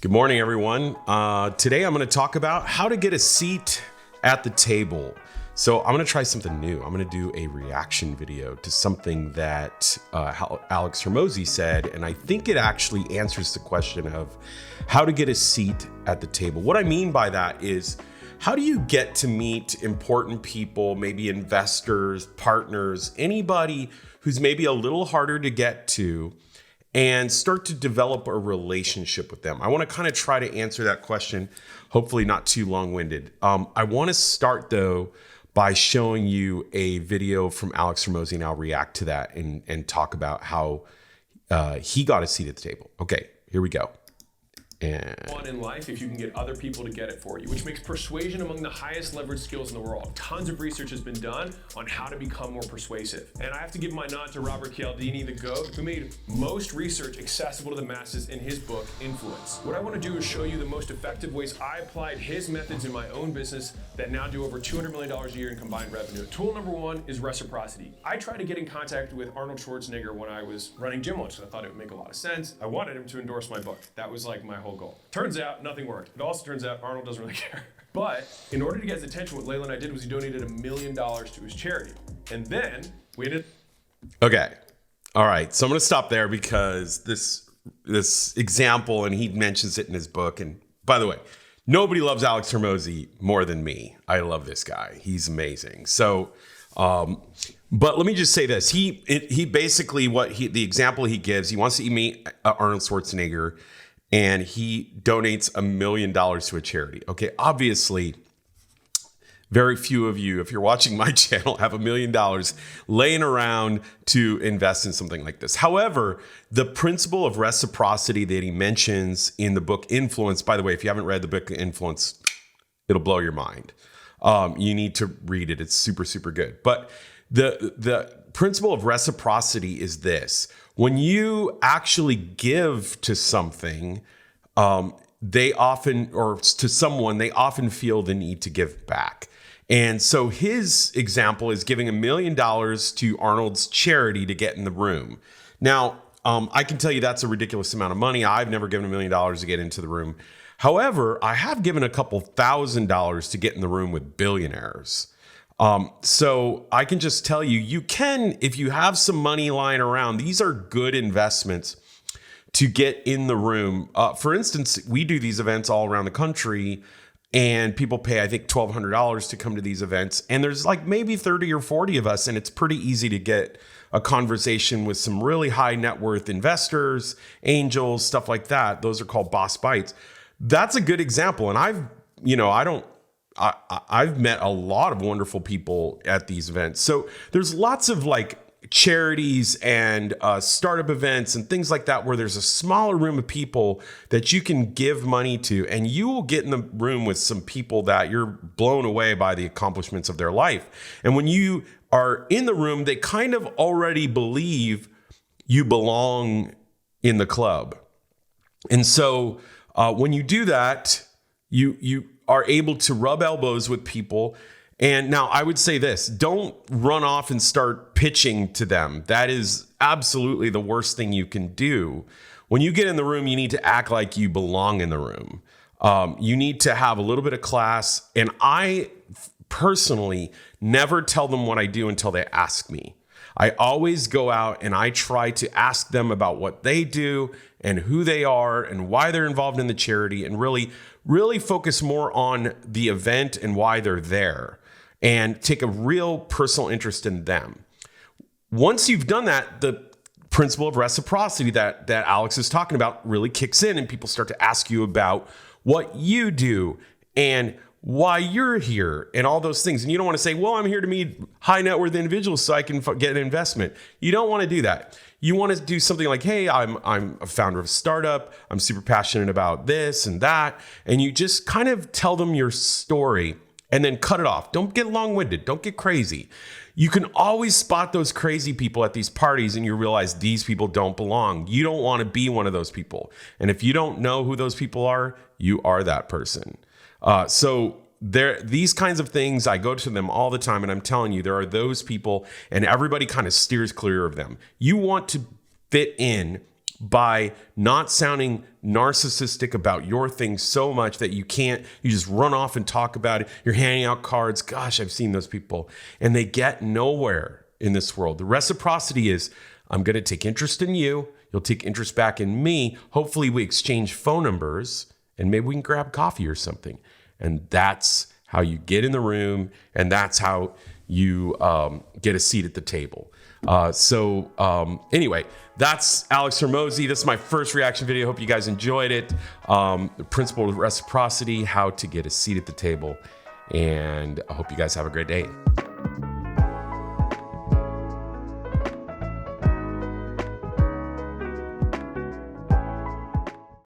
Good morning, everyone. Today I'm going to talk about how to get a seat at the table. So I'm going to try something new. I'm going to do a reaction video to something that Alex Hormozi said, and I think it actually answers the question of how to get a seat at the table. What I mean by that is, how do you get to meet important people, maybe investors, partners, anybody who's maybe a little harder to get to, and start to develop a relationship with them? I want to kind of try to answer that question, hopefully not too long-winded. I want to start, though, by showing you a video from Alex Hormozi, and I'll react to that and talk about how he got a seat at the table. Okay, here we go. On in life if you can get other people to get it for you, which makes persuasion among the highest leverage skills in the world. Tons of research has been done on how to become more persuasive. And I have to give my nod to Robert Cialdini, the GOAT, who made most research accessible to the masses in his book, Influence. What I want to do is show you the most effective ways I applied his methods in my own business that now do over $200 million a year in combined revenue. Tool number one is reciprocity. I tried to get in contact with Arnold Schwarzenegger when I was running gym lunch, because I thought it would make a lot of sense. I wanted him to endorse my book. That was like my whole goal. Turns out nothing worked. It also turns out Arnold doesn't really care. But in order to get his attention, what Layla and I did was he donated $1 million to his charity. And then we ended. Okay. All right. So I'm going to stop there because this example, and he mentions it in his book. And by the way, nobody loves Alex Hormozi more than me. I love this guy. He's amazing. So, but let me just say this. He basically, the example he gives, he wants to meet Arnold Schwarzenegger, and he donates $1 million to a charity. Okay, obviously, very few of you, if you're watching my channel, have $1 million laying around to invest in something like this. However, the principle of reciprocity that he mentions in the book Influence, by the way, if you haven't read the book Influence, it'll blow your mind. You need to read it. It's super, super good. But the principle of reciprocity is this. When you actually give to something, they often feel the need to give back. And so his example is giving $1 million to Arnold's charity to get in the room. Now, I can tell you that's a ridiculous amount of money. I've never given $1 million to get into the room. However, I have given a couple $1,000s to get in the room with billionaires. So I can just tell you, you can, if you have some money lying around, these are good investments to get in the room. For instance, we do these events all around the country, and people pay, I think, $1,200 to come to these events. And there's like maybe 30 or 40 of us, and it's pretty easy to get a conversation with some really high net worth investors, angels, stuff like that. Those are called boss bites. That's a good example. And I've met a lot of wonderful people at these events. So there's lots of like charities and startup events and things like that where there's a smaller room of people that you can give money to, and you will get in the room with some people that you're blown away by the accomplishments of their life. And when you are in the room, they kind of already believe you belong in the club. And so when you do that, you are able to rub elbows with people. And now I would say this, don't run off and start pitching to them. That is absolutely the worst thing you can do. When you get in the room, you need to act like you belong in the room. You need to have a little bit of class. And I personally never tell them what I do until they ask me. I always go out and I try to ask them about what they do and who they are and why they're involved in the charity, and really focus more on the event and why they're there, and take a real personal interest in them. Once you've done that, the principle of reciprocity that Alex is talking about really kicks in, and people start to ask you about what you do and why you're here and all those things. And you don't want to say, well, I'm here to meet high net worth individuals so I can get an investment. You don't want to do that. You want to do something like, hey, I'm a founder of a startup. I'm super passionate about this and that. And you just kind of tell them your story and then cut it off. Don't get long-winded. Don't get crazy. You can always spot those crazy people at these parties, and you realize these people don't belong. You don't want to be one of those people. And if you don't know who those people are, you are that person. So these kinds of things, I go to them all the time, and I'm telling you, there are those people, and everybody kind of steers clear of them. You want to fit in by not sounding narcissistic about your things so much that you just run off and talk about it. You're handing out cards. Gosh, I've seen those people, and they get nowhere in this world. The reciprocity is, I'm going to take interest in you. You'll take interest back in me. Hopefully we exchange phone numbers and maybe we can grab coffee or something. And that's how you get in the room, and that's how you get a seat at the table. Anyway, that's Alex Hormozi. This is my first reaction video. Hope you guys enjoyed it. The principle of reciprocity, how to get a seat at the table. And I hope you guys have a great day.